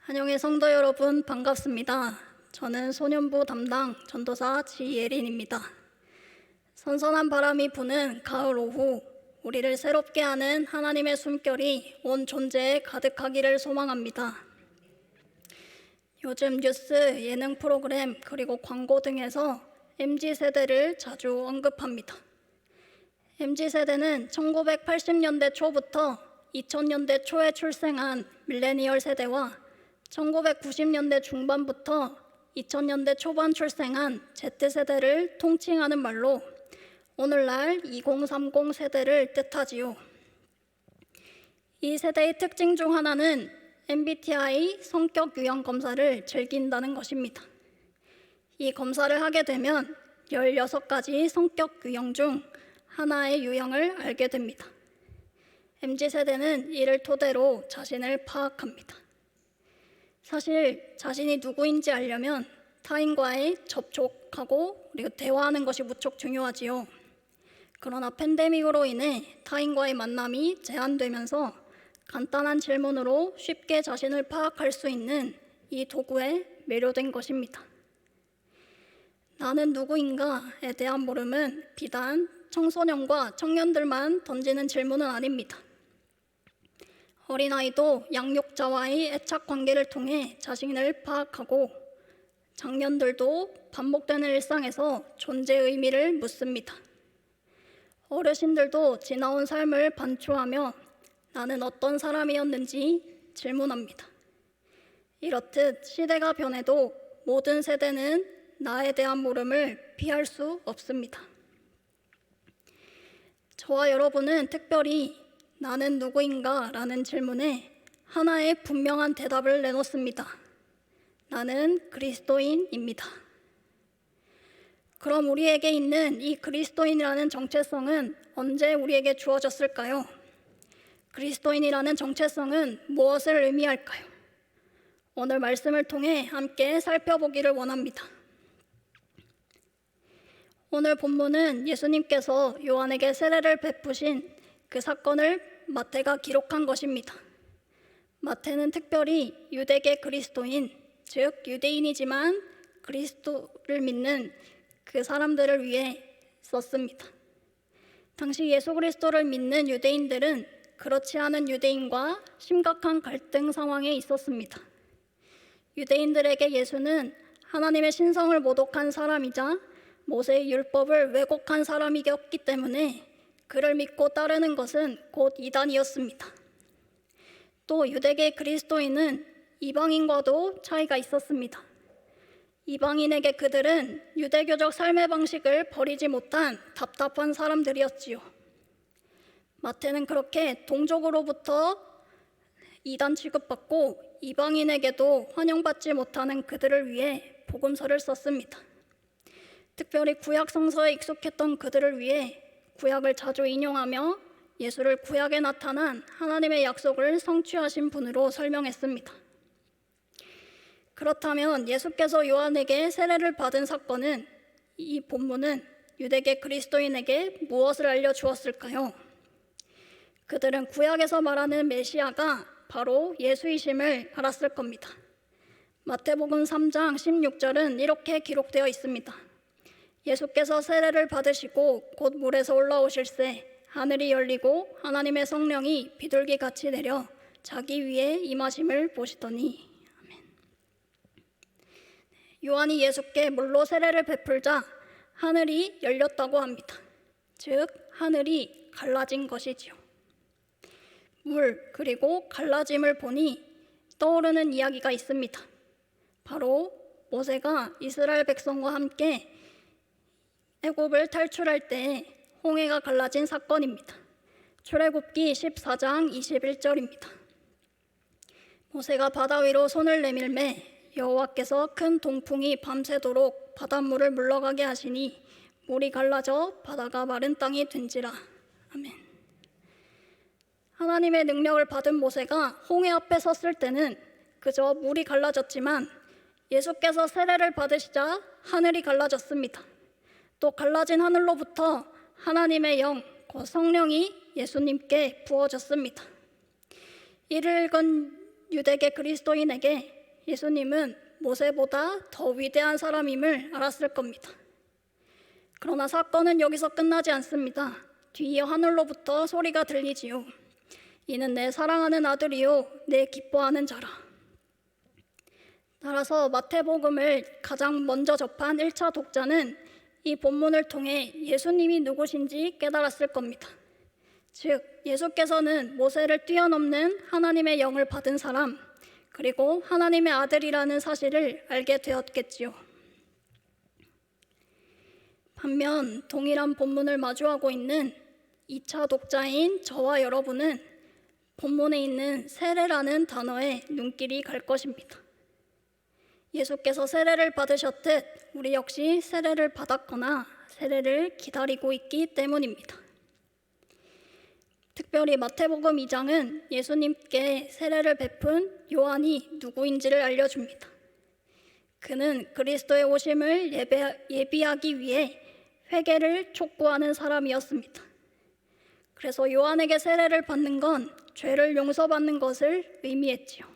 한영의 성도 여러분 반갑습니다. 저는 소년부 담당 전도사 지예린입니다. 선선한 바람이 부는 가을 오후, 우리를 새롭게 하는 하나님의 숨결이 온 존재에 가득하기를 소망합니다. 요즘 뉴스, 예능 프로그램, 그리고 광고 등에서 MZ세대를 자주 언급합니다. MZ세대는 1980년대 초부터 2000년대 초에 출생한 밀레니얼 세대와 1990년대 중반부터 2000년대 초반 출생한 Z세대를 통칭하는 말로 오늘날 2030 세대를 뜻하지요. 이 세대의 특징 중 하나는 MBTI 성격 유형 검사를 즐긴다는 것입니다. 이 검사를 하게 되면 16가지 성격 유형 중 하나의 유형을 알게 됩니다. MZ세대는 이를 토대로 자신을 파악합니다. 사실 자신이 누구인지 알려면 타인과의 접촉하고 그리고 대화하는 것이 무척 중요하지요. 그러나 팬데믹으로 인해 타인과의 만남이 제한되면서 간단한 질문으로 쉽게 자신을 파악할 수 있는 이 도구에 매료된 것입니다. 나는 누구인가에 대한 물음은 비단 청소년과 청년들만 던지는 질문은 아닙니다. 어린아이도 양육자와의 애착 관계를 통해 자신을 파악하고 장년들도 반복되는 일상에서 존재의 의미를 묻습니다. 어르신들도 지나온 삶을 반추하며 나는 어떤 사람이었는지 질문합니다. 이렇듯 시대가 변해도 모든 세대는 나에 대한 물음을 피할 수 없습니다. 저와 여러분은 특별히 나는 누구인가? 라는 질문에 하나의 분명한 대답을 내놓습니다. 나는 그리스도인입니다. 그럼 우리에게 있는 이 그리스도인이라는 정체성은 언제 우리에게 주어졌을까요? 그리스도인이라는 정체성은 무엇을 의미할까요? 오늘 말씀을 통해 함께 살펴보기를 원합니다. 오늘 본문은 예수님께서 요한에게 세례를 베푸신 그 사건을 마태가 기록한 것입니다. 마태는 특별히 유대계 그리스도인, 즉 유대인이지만 그리스도를 믿는 그 사람들을 위해 썼습니다. 당시 예수 그리스도를 믿는 유대인들은 그렇지 않은 유대인과 심각한 갈등 상황에 있었습니다. 유대인들에게 예수는 하나님의 신성을 모독한 사람이자 모세의 율법을 왜곡한 사람이었기 때문에 그를 믿고 따르는 것은 곧 이단이었습니다. 또 유대계 그리스도인은 이방인과도 차이가 있었습니다. 이방인에게 그들은 유대교적 삶의 방식을 버리지 못한 답답한 사람들이었지요. 마태는 그렇게 동족으로부터 이단 취급받고 이방인에게도 환영받지 못하는 그들을 위해 복음서를 썼습니다. 특별히 구약 성서에 익숙했던 그들을 위해 구약을 자주 인용하며 예수를 구약에 나타난 하나님의 약속을 성취하신 분으로 설명했습니다. 그렇다면 예수께서 요한에게 세례를 받은 사건은 이 본문은 유대계 그리스도인에게 무엇을 알려주었을까요? 그들은 구약에서 말하는 메시아가 바로 예수이심을 알았을 겁니다. 마태복음 3장 16절은 이렇게 기록되어 있습니다. 예수께서 세례를 받으시고 곧 물에서 올라오실새 하늘이 열리고 하나님의 성령이 비둘기같이 내려 자기 위에 임하심을 보시더니. 아멘. 요한이 예수께 물로 세례를 베풀자 하늘이 열렸다고 합니다. 즉 하늘이 갈라진 것이지요. 물 그리고 갈라짐을 보니 떠오르는 이야기가 있습니다. 바로 모세가 이스라엘 백성과 함께 애굽을 탈출할 때 홍해가 갈라진 사건입니다. 출애굽기 14장 21절입니다. 모세가 바다 위로 손을 내밀매 여호와께서 큰 동풍이 밤새도록 바닷물을 물러가게 하시니 물이 갈라져 바다가 마른 땅이 된지라. 아멘. 하나님의 능력을 받은 모세가 홍해 앞에 섰을 때는 그저 물이 갈라졌지만 예수께서 세례를 받으시자 하늘이 갈라졌습니다. 또 갈라진 하늘로부터 하나님의 영, 곧 성령이 예수님께 부어졌습니다. 이를 읽은 유대계 그리스도인에게 예수님은 모세보다 더 위대한 사람임을 알았을 겁니다. 그러나 사건은 여기서 끝나지 않습니다. 뒤이어 하늘로부터 소리가 들리지요. 이는 내 사랑하는 아들이요 내 기뻐하는 자라. 따라서 마태복음을 가장 먼저 접한 1차 독자는 이 본문을 통해 예수님이 누구신지 깨달았을 겁니다. 즉 예수께서는 모세를 뛰어넘는 하나님의 영을 받은 사람, 그리고 하나님의 아들이라는 사실을 알게 되었겠지요. 반면 동일한 본문을 마주하고 있는 2차 독자인 저와 여러분은 본문에 있는 세례라는 단어에 눈길이 갈 것입니다. 예수께서 세례를 받으셨듯 우리 역시 세례를 받았거나 세례를 기다리고 있기 때문입니다. 특별히 마태복음 2장은 예수님께 세례를 베푼 요한이 누구인지를 알려줍니다. 그는 그리스도의 오심을 예비하기 위해 회개를 촉구하는 사람이었습니다. 그래서 요한에게 세례를 받는 건 죄를 용서받는 것을 의미했지요.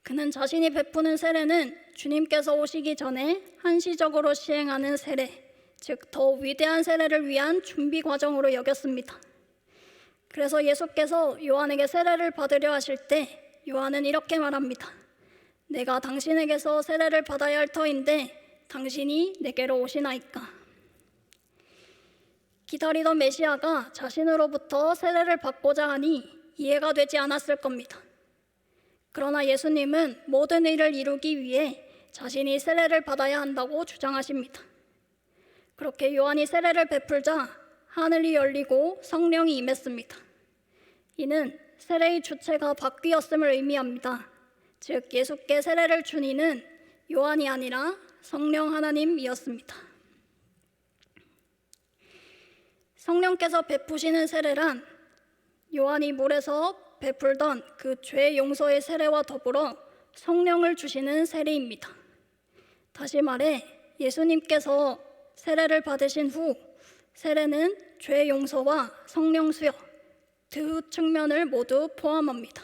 그는 자신이 베푸는 세례는 주님께서 오시기 전에 한시적으로 시행하는 세례, 즉 더 위대한 세례를 위한 준비 과정으로 여겼습니다. 그래서 예수께서 요한에게 세례를 받으려 하실 때 요한은 이렇게 말합니다. 내가 당신에게서 세례를 받아야 할 터인데 당신이 내게로 오시나이까. 기다리던 메시아가 자신으로부터 세례를 받고자 하니 이해가 되지 않았을 겁니다. 그러나 예수님은 모든 일을 이루기 위해 자신이 세례를 받아야 한다고 주장하십니다. 그렇게 요한이 세례를 베풀자 하늘이 열리고 성령이 임했습니다. 이는 세례의 주체가 바뀌었음을 의미합니다. 즉 예수께 세례를 준 이는 요한이 아니라 성령 하나님이었습니다. 성령께서 베푸시는 세례란 요한이 물에서 베풀던 그 죄 용서의 세례와 더불어 성령을 주시는 세례입니다. 다시 말해 예수님께서 세례를 받으신 후 세례는 죄 용서와 성령 수여 두 측면을 모두 포함합니다.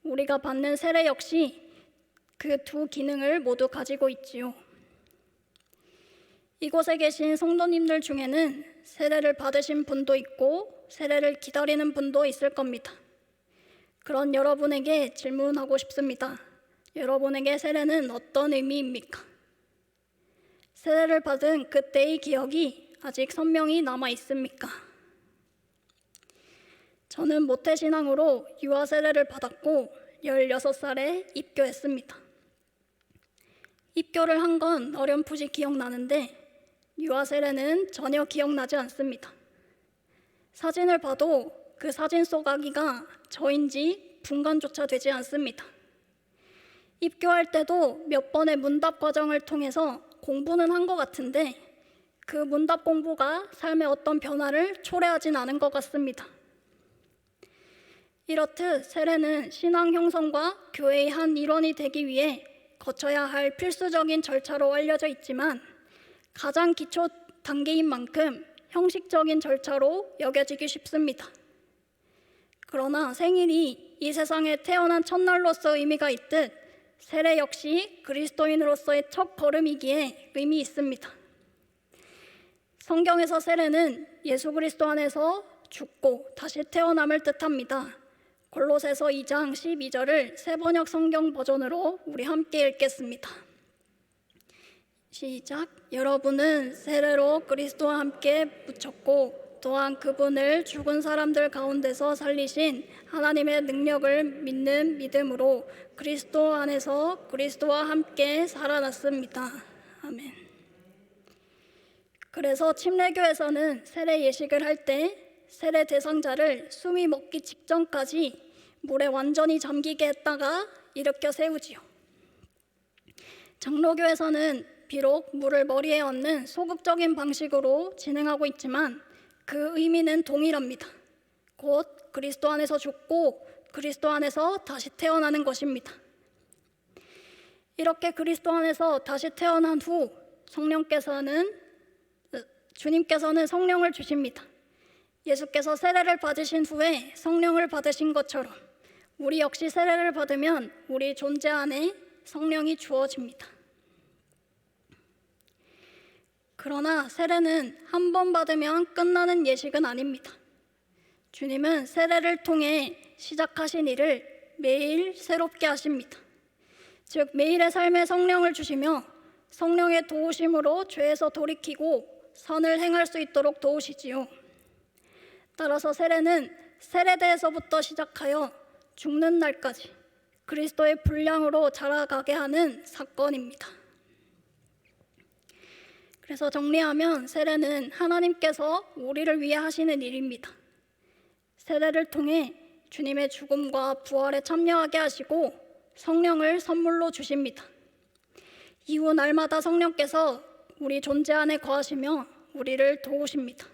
우리가 받는 세례 역시 그 두 기능을 모두 가지고 있지요. 이곳에 계신 성도님들 중에는 세례를 받으신 분도 있고 세례를 기다리는 분도 있을 겁니다. 그런 여러분에게 질문하고 싶습니다. 여러분에게 세례는 어떤 의미입니까? 세례를 받은 그때의 기억이 아직 선명히 남아 있습니까? 저는 모태신앙으로 유아 세례를 받았고 16살에 입교했습니다. 입교를 한 건 어렴풋이 기억나는데 유아 세례는 전혀 기억나지 않습니다. 사진을 봐도 그 사진 속 아기가 저인지 분간조차 되지 않습니다. 입교할 때도 몇 번의 문답 과정을 통해서 공부는 한 것 같은데 그 문답 공부가 삶에 어떤 변화를 초래하진 않은 것 같습니다. 이렇듯 세례는 신앙 형성과 교회의 한 일원이 되기 위해 거쳐야 할 필수적인 절차로 알려져 있지만 가장 기초 단계인 만큼 형식적인 절차로 여겨지기 쉽습니다. 그러나 생일이 이 세상에 태어난 첫날로서 의미가 있듯 세례 역시 그리스도인으로서의 첫 걸음이기에 의미 있습니다. 성경에서 세례는 예수 그리스도 안에서 죽고 다시 태어남을 뜻합니다. 골로새서 2장 12절을 새번역 성경 버전으로 우리 함께 읽겠습니다. 시작. 여러분은 세례로 그리스도와 함께 묻혔고 또한 그분을 죽은 사람들 가운데서 살리신 하나님의 능력을 믿는 믿음으로 그리스도 안에서 그리스도와 함께 살아났습니다. 아멘. 그래서 침례교에서는 세례 예식을 할 때 세례 대상자를 숨이 먹기 직전까지 물에 완전히 잠기게 했다가 일으켜 세우지요. 장로교에서는 비록 물을 머리에 얹는 소극적인 방식으로 진행하고 있지만 그 의미는 동일합니다. 곧 그리스도 안에서 죽고 그리스도 안에서 다시 태어나는 것입니다. 이렇게 그리스도 안에서 다시 태어난 후 주님께서는 성령을 주십니다. 예수께서 세례를 받으신 후에 성령을 받으신 것처럼 우리 역시 세례를 받으면 우리 존재 안에 성령이 주어집니다. 그러나 세례는 한 번 받으면 끝나는 예식은 아닙니다. 주님은 세례를 통해 시작하신 일을 매일 새롭게 하십니다. 즉 매일의 삶에 성령을 주시며 성령의 도우심으로 죄에서 돌이키고 선을 행할 수 있도록 도우시지요. 따라서 세례는 세례대에서부터 시작하여 죽는 날까지 그리스도의 분량으로 자라가게 하는 사건입니다. 그래서 정리하면 세례는 하나님께서 우리를 위해 하시는 일입니다. 세례를 통해 주님의 죽음과 부활에 참여하게 하시고 성령을 선물로 주십니다. 이후 날마다 성령께서 우리 존재 안에 거하시며 우리를 도우십니다.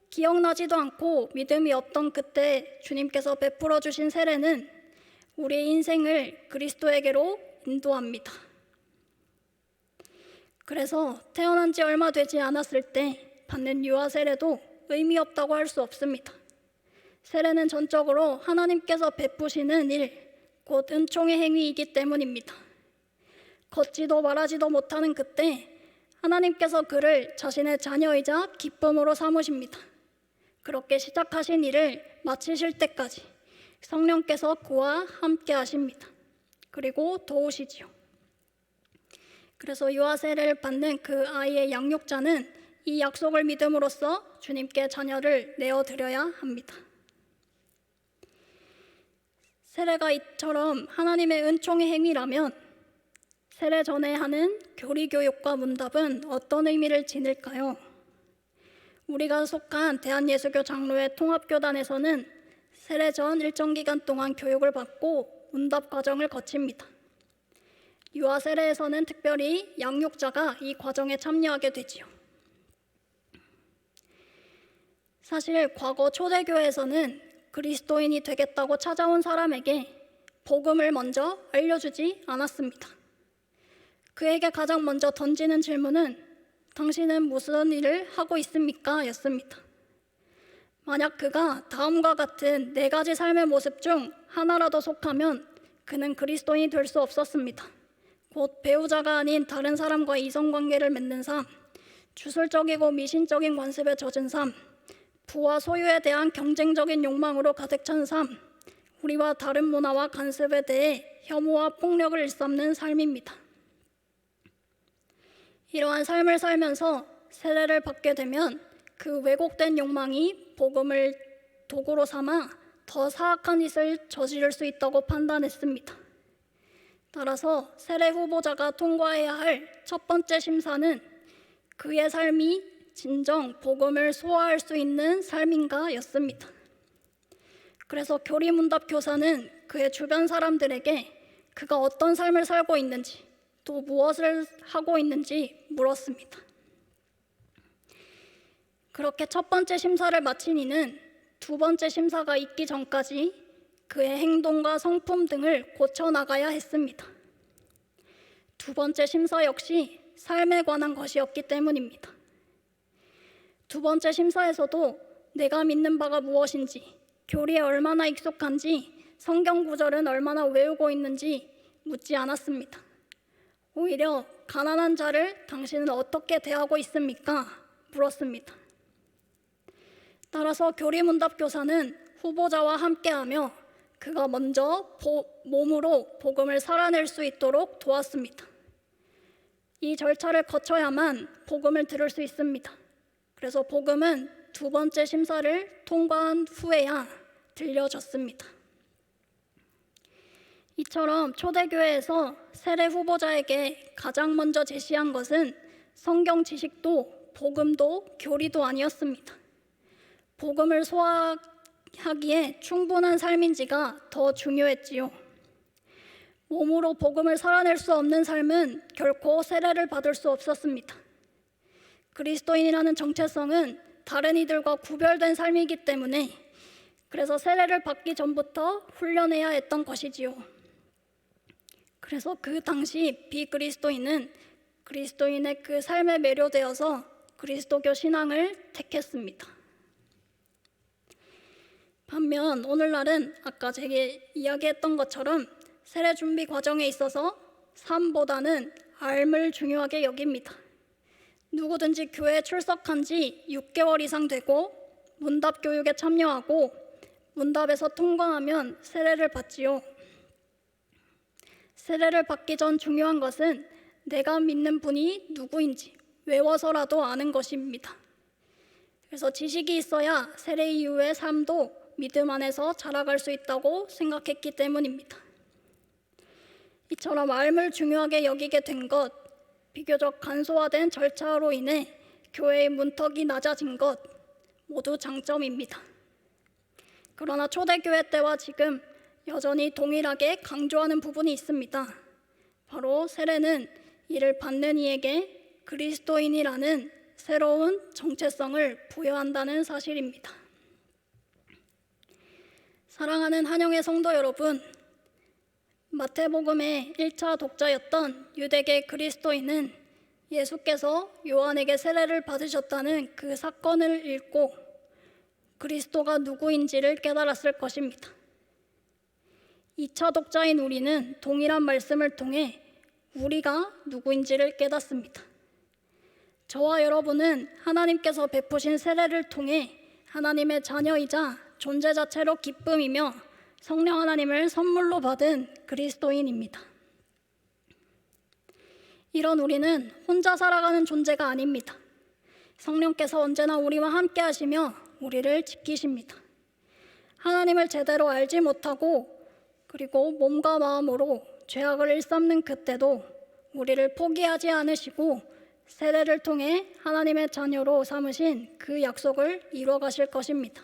기억나지도 않고 믿음이 없던 그때 주님께서 베풀어 주신 세례는 우리의 인생을 그리스도에게로 인도합니다. 그래서 태어난 지 얼마 되지 않았을 때 받는 유아 세례도 의미 없다고 할 수 없습니다. 세례는 전적으로 하나님께서 베푸시는 일, 곧 은총의 행위이기 때문입니다. 걷지도 말하지도 못하는 그때 하나님께서 그를 자신의 자녀이자 기쁨으로 삼으십니다. 그렇게 시작하신 일을 마치실 때까지 성령께서 그와 함께 하십니다. 그리고 도우시지요. 그래서 유아 세례를 받는 그 아이의 양육자는 이 약속을 믿음으로써 주님께 자녀를 내어드려야 합니다. 세례가 이처럼 하나님의 은총의 행위라면 세례 전에 하는 교리교육과 문답은 어떤 의미를 지닐까요? 우리가 속한 대한예수교 장로회 통합교단에서는 세례 전 일정 기간 동안 교육을 받고 문답 과정을 거칩니다. 유아 세례에서는 특별히 양육자가 이 과정에 참여하게 되지요. 사실 과거 초대교회에서는 그리스도인이 되겠다고 찾아온 사람에게 복음을 먼저 알려주지 않았습니다. 그에게 가장 먼저 던지는 질문은 당신은 무슨 일을 하고 있습니까? 였습니다. 만약 그가 다음과 같은 4가지 삶의 모습 중 하나라도 속하면 그는 그리스도인이 될 수 없었습니다. 곧 배우자가 아닌 다른 사람과 이성관계를 맺는 삶, 주술적이고 미신적인 관습에 젖은 삶, 부와 소유에 대한 경쟁적인 욕망으로 가득 찬 삶, 우리와 다른 문화와 간섭에 대해 혐오와 폭력을 일삼는 삶입니다. 이러한 삶을 살면서 세례를 받게 되면 그 왜곡된 욕망이 복음을 도구로 삼아 더 사악한 짓을 저지를 수 있다고 판단했습니다. 따라서 세례 후보자가 통과해야 할 첫 번째 심사는 그의 삶이 진정 복음을 소화할 수 있는 삶인가 였습니다. 그래서 교리문답 교사는 그의 주변 사람들에게 그가 어떤 삶을 살고 있는지 또 무엇을 하고 있는지 물었습니다. 그렇게 첫 번째 심사를 마친 이는 두 번째 심사가 있기 전까지 그의 행동과 성품 등을 고쳐나가야 했습니다. 두 번째 심사 역시 삶에 관한 것이었기 때문입니다. 두 번째 심사에서도 내가 믿는 바가 무엇인지, 교리에 얼마나 익숙한지, 성경 구절은 얼마나 외우고 있는지 묻지 않았습니다. 오히려 가난한 자를 당신은 어떻게 대하고 있습니까? 물었습니다. 따라서 교리문답 교사는 후보자와 함께하며 그가 먼저 몸으로 복음을 살아낼 수 있도록 도왔습니다. 이 절차를 거쳐야만 복음을 들을 수 있습니다. 그래서 복음은 두 번째 심사를 통과한 후에야 들려졌습니다. 이처럼 초대교회에서 세례 후보자에게 가장 먼저 제시한 것은 성경 지식도 복음도 교리도 아니었습니다. 복음을 소화하기에 충분한 삶인지가 더 중요했지요. 몸으로 복음을 살아낼 수 없는 삶은 결코 세례를 받을 수 없었습니다. 그리스도인이라는 정체성은 다른 이들과 구별된 삶이기 때문에 그래서 세례를 받기 전부터 훈련해야 했던 것이지요. 그래서 그 당시 비그리스도인은 그리스도인의 그 삶에 매료되어서 그리스도교 신앙을 택했습니다. 반면 오늘날은 아까 제게 이야기했던 것처럼 세례 준비 과정에 있어서 삶보다는 삶을 중요하게 여깁니다. 누구든지 교회에 출석한 지 6개월 이상 되고 문답 교육에 참여하고 문답에서 통과하면 세례를 받지요. 세례를 받기 전 중요한 것은 내가 믿는 분이 누구인지 외워서라도 아는 것입니다. 그래서 지식이 있어야 세례 이후의 삶도 믿음 안에서 자라갈 수 있다고 생각했기 때문입니다. 이처럼 삶을 중요하게 여기게 된 것, 비교적 간소화된 절차로 인해 교회의 문턱이 낮아진 것 모두 장점입니다. 그러나 초대교회 때와 지금 여전히 동일하게 강조하는 부분이 있습니다. 바로 세례는 이를 받는 이에게 그리스도인이라는 새로운 정체성을 부여한다는 사실입니다. 사랑하는 한영의 성도 여러분, 마태복음의 1차 독자였던 유대계 그리스도인은 예수께서 요한에게 세례를 받으셨다는 그 사건을 읽고 그리스도가 누구인지를 깨달았을 것입니다. 2차 독자인 우리는 동일한 말씀을 통해 우리가 누구인지를 깨닫습니다. 저와 여러분은 하나님께서 베푸신 세례를 통해 하나님의 자녀이자 존재 자체로 기쁨이며 성령 하나님을 선물로 받은 그리스도인입니다. 이런 우리는 혼자 살아가는 존재가 아닙니다. 성령께서 언제나 우리와 함께 하시며 우리를 지키십니다. 하나님을 제대로 알지 못하고 그리고 몸과 마음으로 죄악을 일삼는 그때도 우리를 포기하지 않으시고 세례를 통해 하나님의 자녀로 삼으신 그 약속을 이루어 가실 것입니다.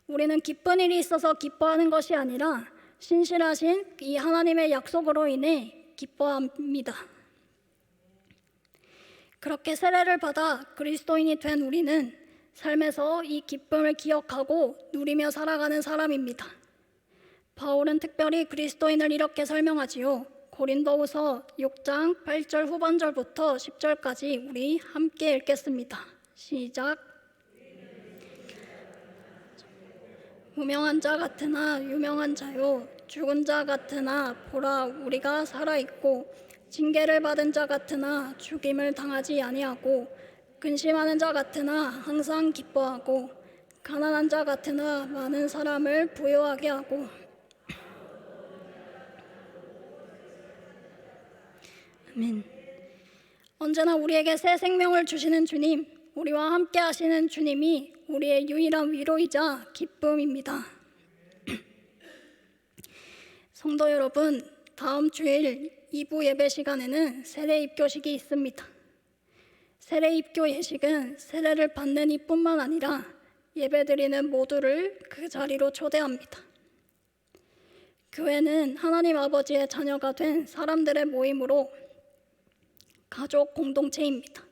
우리는 기쁜 일이 있어서 기뻐하는 것이 아니라 신실하신 이 하나님의 약속으로 인해 기뻐합니다. 그렇게 세례를 받아 그리스도인이 된 우리는 삶에서 이 기쁨을 기억하고 누리며 살아가는 사람입니다. 바울은 특별히 그리스도인을 이렇게 설명하지요. 고린도후서 6장 8절 후반절부터 10절까지 우리 함께 읽겠습니다. 시작. 무명한 자 같으나 유명한 자요, 죽은 자 같으나 보라 우리가 살아있고, 징계를 받은 자 같으나 죽임을 당하지 아니하고, 근심하는 자 같으나 항상 기뻐하고, 가난한 자 같으나 많은 사람을 부유하게 하고. 아멘. 언제나 우리에게 새 생명을 주시는 주님, 우리와 함께 하시는 주님이 우리의 유일한 위로이자 기쁨입니다. 성도 여러분, 다음 주일 2부 예배 시간에는 세례 입교식이 있습니다. 세례 입교 예식은 세례를 받는 이뿐만 아니라 예배드리는 모두를 그 자리로 초대합니다. 교회는 하나님 아버지의 자녀가 된 사람들의 모임으로 가족 공동체입니다.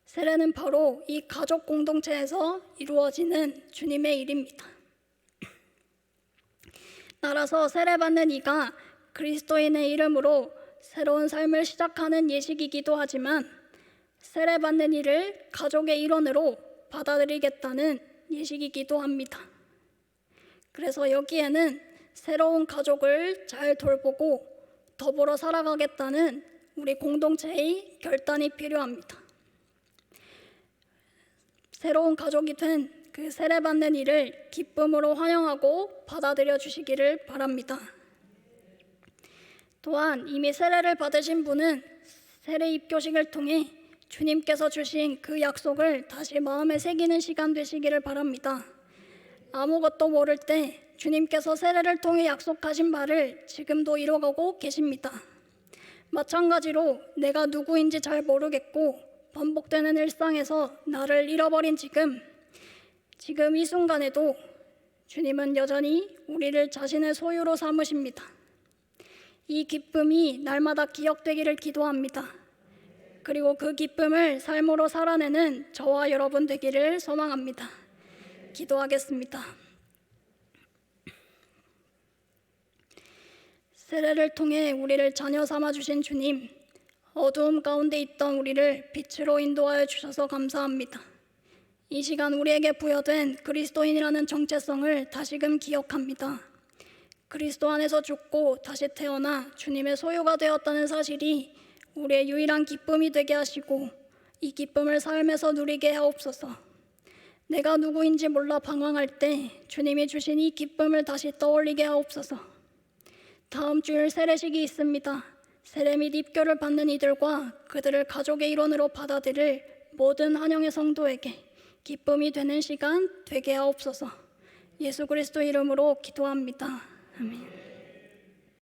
세례는 바로 이 가족 공동체에서 이루어지는 주님의 일입니다. 따라서 세례받는 이가 그리스도인의 이름으로 새로운 삶을 시작하는 예식이기도 하지만 세례받는 이를 가족의 일원으로 받아들이겠다는 예식이기도 합니다. 그래서 여기에는 새로운 가족을 잘 돌보고 더불어 살아가겠다는 우리 공동체의 결단이 필요합니다. 새로운 가족이 된 그 세례받는 이를 기쁨으로 환영하고 받아들여 주시기를 바랍니다. 또한 이미 세례를 받으신 분은 세례 입교식을 통해 주님께서 주신 그 약속을 다시 마음에 새기는 시간 되시기를 바랍니다. 아무것도 모를 때 주님께서 세례를 통해 약속하신 바를 지금도 이뤄가고 계십니다. 마찬가지로 내가 누구인지 잘 모르겠고 반복되는 일상에서 나를 잃어버린 지금 이 순간에도 주님은 여전히 우리를 자신의 소유로 삼으십니다. 이 기쁨이 날마다 기억되기를 기도합니다. 그리고 그 기쁨을 삶으로 살아내는 저와 여러분 되기를 소망합니다. 기도하겠습니다. 세례를 통해 우리를 자녀 삼아 주신 주님, 어두움 가운데 있던 우리를 빛으로 인도하여 주셔서 감사합니다. 이 시간 우리에게 부여된 그리스도인이라는 정체성을 다시금 기억합니다. 그리스도 안에서 죽고 다시 태어나 주님의 소유가 되었다는 사실이 우리의 유일한 기쁨이 되게 하시고 이 기쁨을 삶에서 누리게 하옵소서. 내가 누구인지 몰라 방황할 때 주님이 주신 이 기쁨을 다시 떠올리게 하옵소서. 다음 주일 세례식이 있습니다. 세례 및 입교를 받는 이들과 그들을 가족의 일원으로 받아들일 모든 한영의 성도에게 기쁨이 되는 시간 되게 하옵소서. 예수 그리스도 이름으로 기도합니다. 아멘.